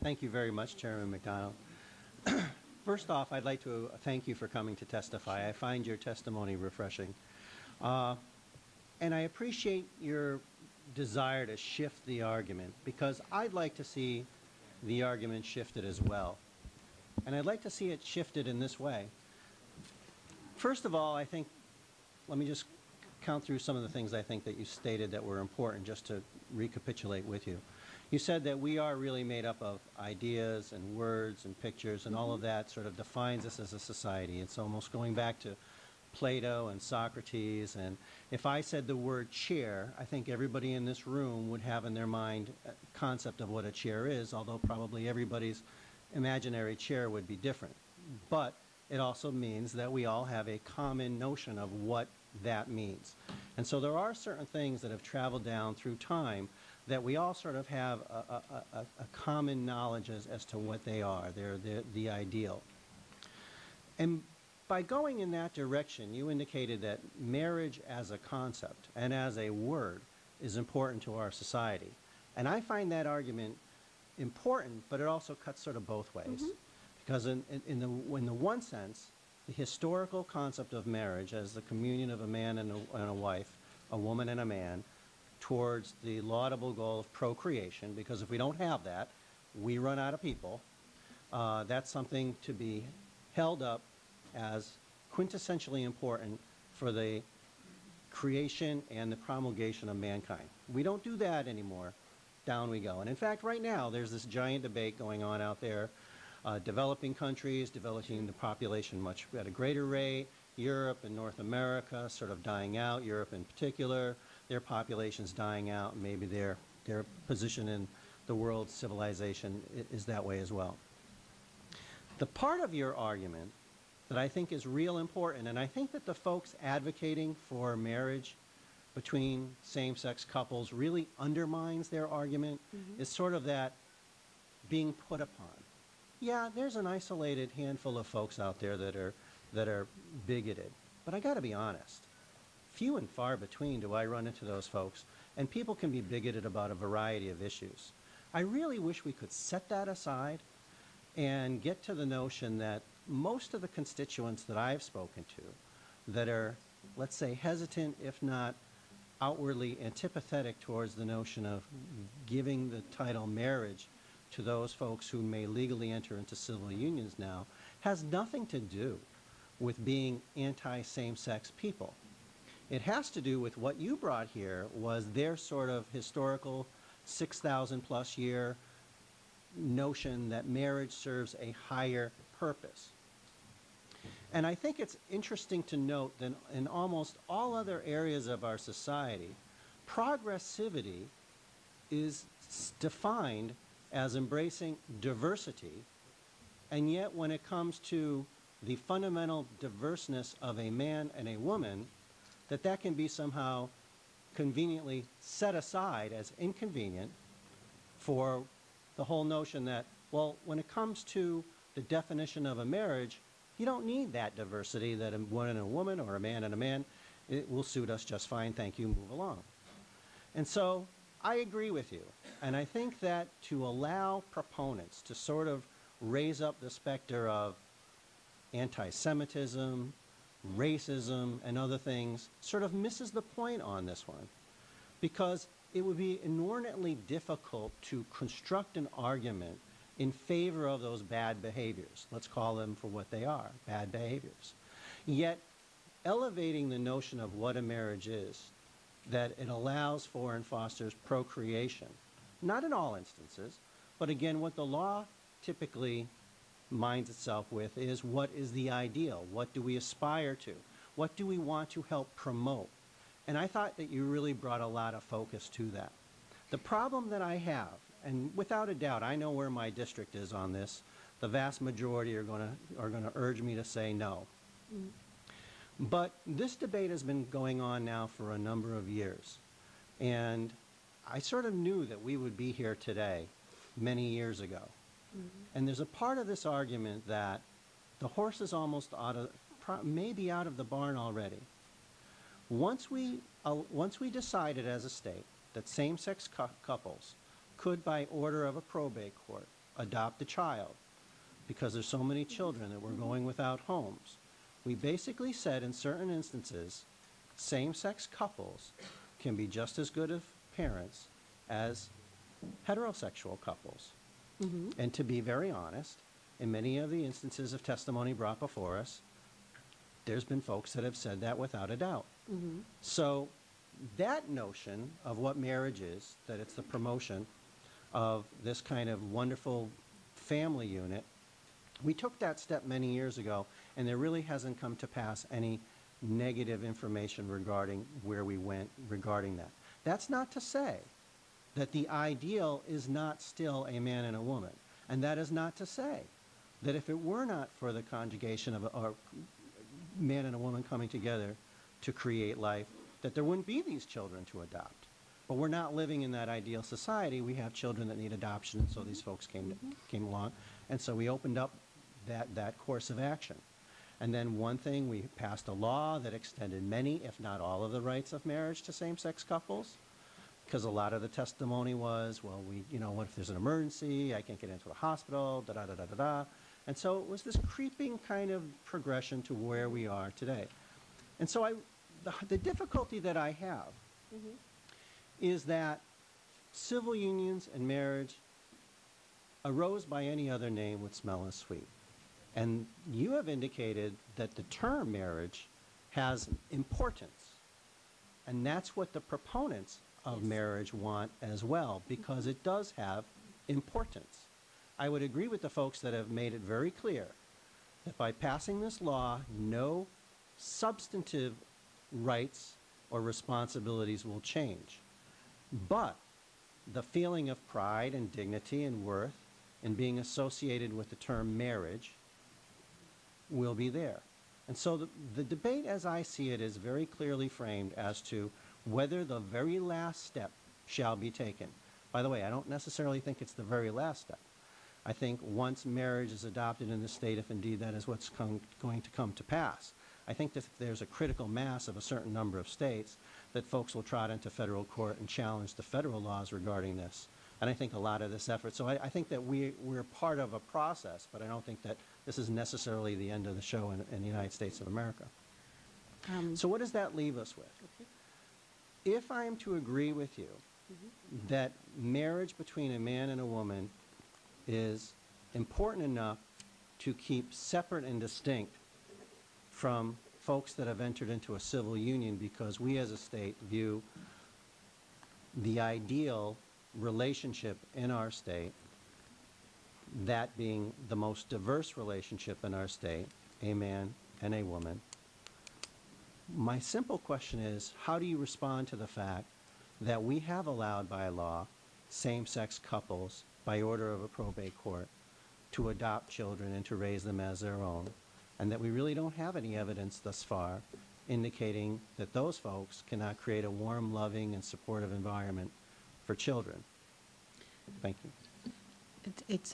Thank you very much, Chairman McDonald. First off, I'd like to thank you for coming to testify. I find your testimony refreshing. And I appreciate your desire to shift the argument, because I'd like to see the argument shifted as well. And I'd like to see it shifted in this way. First of all, I think, let me just count through some of the things I think that you stated that were important, just to recapitulate with you. You said that we are really made up of ideas and words and pictures, and all of that sort of defines us as a society. It's almost going back to Plato and Socrates, and if I said the word chair, I think everybody in this room would have in their mind a concept of what a chair is, although probably everybody's imaginary chair would be different. But it also means that we all have a common notion of what that means. And so there are certain things that have traveled down through time that we all sort of have a common knowledge as to what they are. They're the ideal. And by going in that direction, you indicated that marriage as a concept and as a word is important to our society. And I find that argument important, but it also cuts sort of both ways. Because in the one sense, the historical concept of marriage as the communion of a man and a wife, a woman and a man, towards the laudable goal of procreation, because if we don't have that, we run out of people. That's something to be held up as quintessentially important for the creation and the promulgation of mankind. We don't do that anymore. Down we go. And in fact, right now, there's this giant debate going on out there. Developing countries, developing the population much at a greater rate. Europe and North America sort of dying out. Europe in particular, their population's dying out. And maybe their position in the world civilization is that way as well. The part of your argument that I think is real important, and I think that the folks advocating for marriage between same-sex couples really undermines their argument, is sort of that being put upon. Yeah, there's an isolated handful of folks out there that are bigoted, but I got to be honest. Few and far between do I run into those folks, and people can be bigoted about a variety of issues. I really wish we could set that aside and get to the notion that most of the constituents that I've spoken to that are, let's say, hesitant, if not outwardly antipathetic towards the notion of giving the title marriage to those folks who may legally enter into civil unions now, has nothing to do with being anti-same-sex people. It has to do with what you brought here was their sort of historical 6,000 plus year notion that marriage serves a higher purpose. And I think it's interesting to note that in almost all other areas of our society, progressivity is defined as embracing diversity, and yet when it comes to the fundamental diverseness of a man and a woman, that can be somehow conveniently set aside as inconvenient for the whole notion that, well, when it comes to the definition of a marriage, you don't need that diversity that a one and a woman or a man and a man. It will suit us just fine, thank you, move along. And so I agree with you. And I think that to allow proponents to sort of raise up the specter of anti-Semitism, racism, and other things sort of misses the point on this one. Because it would be inordinately difficult to construct an argument in favor of those bad behaviors. Let's call them for what they are, bad behaviors. Yet, elevating the notion of what a marriage is, that it allows for and fosters procreation, not in all instances, but again, what the law typically minds itself with is what is the ideal? What do we aspire to? What do we want to help promote? And I thought that you really brought a lot of focus to that. The problem that I have, and without a doubt, I know where my district is on this. The vast majority are going to urge me to say no. But this debate has been going on now for a number of years. And I sort of knew that we would be here today many years ago. And there's a part of this argument that the horse is almost maybe out of the barn already. Once we decided as a state that same-sex couples could, by order of a probate court, adopt a child, because there's so many children that were going without homes, we basically said in certain instances, same-sex couples can be just as good of parents as heterosexual couples. And to be very honest, in many of the instances of testimony brought before us, there's been folks that have said that without a doubt. So that notion of what marriage is, that it's the promotion of this kind of wonderful family unit, we took that step many years ago, and there really hasn't come to pass any negative information regarding where we went regarding that. That's not to say that the ideal is not still a man and a woman. And that is not to say that if it were not for the conjugation of a man and a woman coming together to create life, that there wouldn't be these children to adopt. But we're not living in that ideal society. We have children that need adoption, and so these folks came along. And so we opened up that course of action. And then one thing, we passed a law that extended many, if not all, of the rights of marriage to same-sex couples, because a lot of the testimony was, well, what if there's an emergency? I can't get into the hospital, da-da-da-da-da-da. And so it was this creeping kind of progression to where we are today. And so the difficulty that I have is that civil unions and marriage arose by any other name would smell as sweet. And you have indicated that the term marriage has importance. And that's what the proponents of marriage want as well, because it does have importance. I would agree with the folks that have made it very clear that by passing this law, no substantive rights or responsibilities will change. But the feeling of pride and dignity and worth in being associated with the term marriage will be there. And so the debate, as I see it, is very clearly framed as to whether the very last step shall be taken. By the way, I don't necessarily think it's the very last step. I think once marriage is adopted in the state, if indeed that is what's going to come to pass, I think that if there's a critical mass of a certain number of states, that folks will trot into federal court and challenge the federal laws regarding this. And I think a lot of this effort, so I think that we're part of a process, but I don't think that this is necessarily the end of the show in the United States of America. So what does that leave us with? Okay. If I am to agree with you that marriage between a man and a woman is important enough to keep separate and distinct from folks that have entered into a civil union, because we as a state view the ideal relationship in our state, that being the most diverse relationship in our state, a man and a woman. My simple question is, how do you respond to the fact that we have allowed by law same-sex couples, by order of a probate court, to adopt children and to raise them as their own, and that we really don't have any evidence thus far indicating that those folks cannot create a warm, loving, and supportive environment for children? Thank you.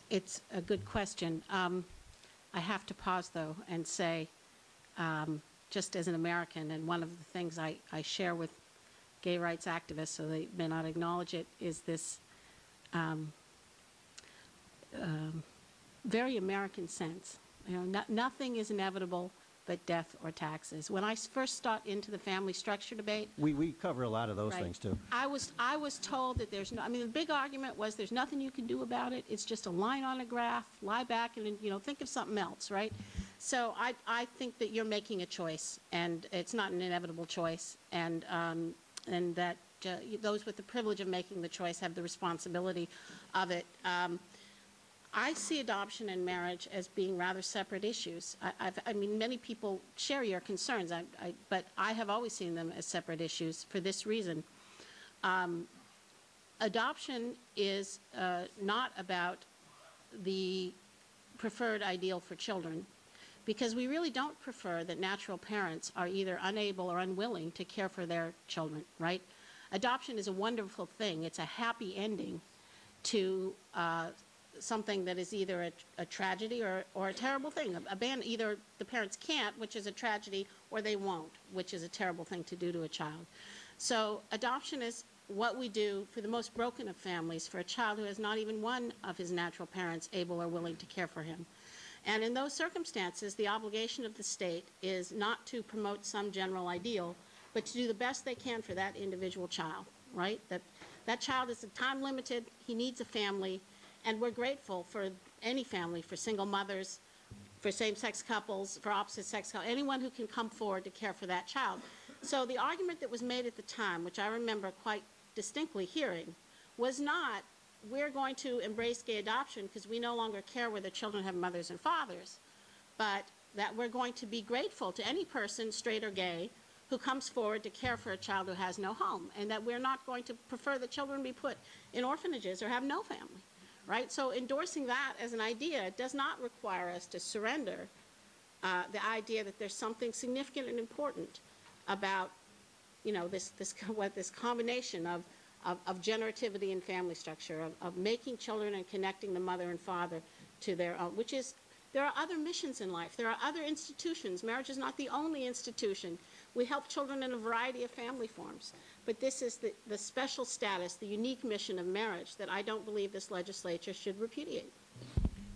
It's a good question. I have to pause, though, and say, just as an American, and one of the things I share with gay rights activists, so they may not acknowledge it, is this very American sense. Nothing is inevitable but death or taxes. When I first got into the family structure debate, We cover a lot of those right, things too. I was told that there's no, the big argument was there's nothing you can do about it. It's just a line on a graph, lie back and, think of something else, right? So I think that you're making a choice, and it's not an inevitable choice, and that those with the privilege of making the choice have the responsibility of it. I see adoption and marriage as being rather separate issues. Many people share your concerns, but I have always seen them as separate issues for this reason. Adoption is not about the preferred ideal for children, because we really don't prefer that natural parents are either unable or unwilling to care for their children, right? Adoption is a wonderful thing. It's a happy ending to something that is either a tragedy or a terrible thing. Either the parents can't, which is a tragedy, or they won't, which is a terrible thing to do to a child. So adoption is what we do for the most broken of families, for a child who has not even one of his natural parents able or willing to care for him. And in those circumstances, the obligation of the state is not to promote some general ideal, but to do the best they can for that individual child, right? That child is time limited, he needs a family, and we're grateful for any family, for single mothers, for same-sex couples, for opposite-sex couples, anyone who can come forward to care for that child. So the argument that was made at the time, which I remember quite distinctly hearing, was not, we're going to embrace gay adoption because we no longer care whether children have mothers and fathers, but that we're going to be grateful to any person, straight or gay, who comes forward to care for a child who has no home, and that we're not going to prefer that children be put in orphanages or have no family, right? So endorsing that as an idea does not require us to surrender the idea that there's something significant and important about, you know, this combination of generativity and family structure, of making children and connecting the mother and father to their own, which is, there are other missions in life. There are other institutions. Marriage is not the only institution. We help children in a variety of family forms. But this is the special status, the unique mission of marriage that I don't believe this legislature should repudiate.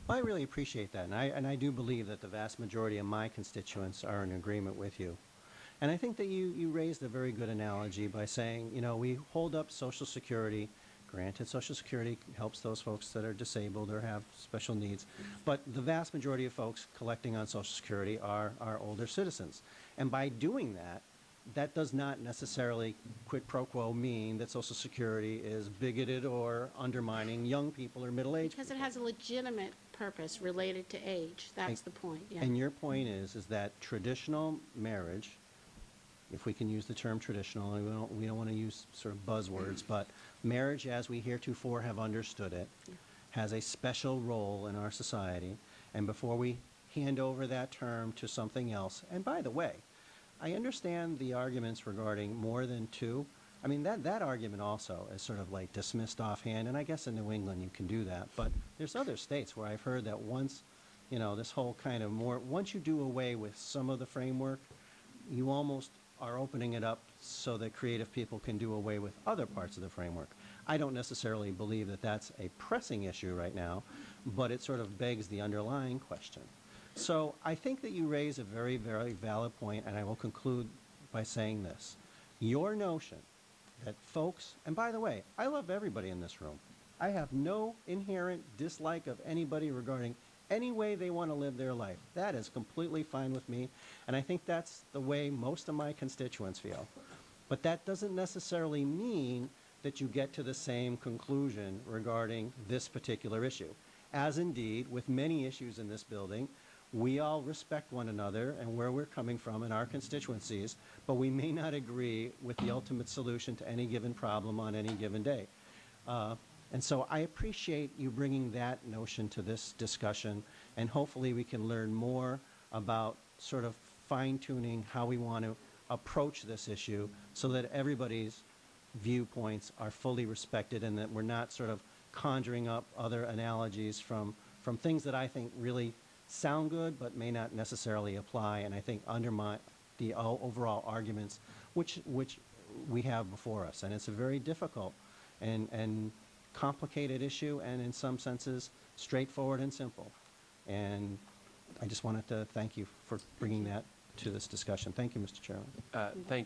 Well, I really appreciate that, and I do believe that the vast majority of my constituents are in agreement with you. And I think that you raised a very good analogy by saying, you know, we hold up Social Security. Granted, Social Security helps those folks that are disabled or have special needs, but the vast majority of folks collecting on Social Security are older citizens. And by doing that, that does not necessarily quid pro quo mean that Social Security is bigoted or undermining young people or middle-aged Because people. it has a legitimate purpose related to age. That's the point, yeah. And your point is that traditional marriage, if we can use the term traditional, and we don't want to use sort of buzzwords, but marriage as we heretofore have understood it has a special role in our society. And before we hand over that term to something else, and by the way, I understand the arguments regarding more than two. I mean, that argument also is sort of like dismissed offhand, and I guess in New England you can do that. But there's other states where I've heard that once, you know, this whole kind of once you do away with some of the framework, you almost are opening it up so that creative people can do away with other parts of the framework. I don't necessarily believe that that's a pressing issue right now, but it sort of begs the underlying question. So I think that you raise a very, very valid point, and I will conclude by saying this. Your notion that folks, and by the way, I love everybody in this room. I have no inherent dislike of anybody regarding any way they want to live their life. That is completely fine with me, and I think that's the way most of my constituents feel. But that doesn't necessarily mean that you get to the same conclusion regarding this particular issue. As indeed, with many issues in this building, we all respect one another and where we're coming from in our constituencies, but we may not agree with the ultimate solution to any given problem on any given day. And so I appreciate you bringing that notion to this discussion, and hopefully we can learn more about sort of fine-tuning how we want to approach this issue so that everybody's viewpoints are fully respected and that we're not sort of conjuring up other analogies from things that I think really sound good but may not necessarily apply, and I think undermine the overall arguments which we have before us. And it's a very difficult and complicated issue, and in some senses straightforward and simple. And I just wanted to thank you for bringing that to this discussion. Thank you, Mr. Chairman. Thank you.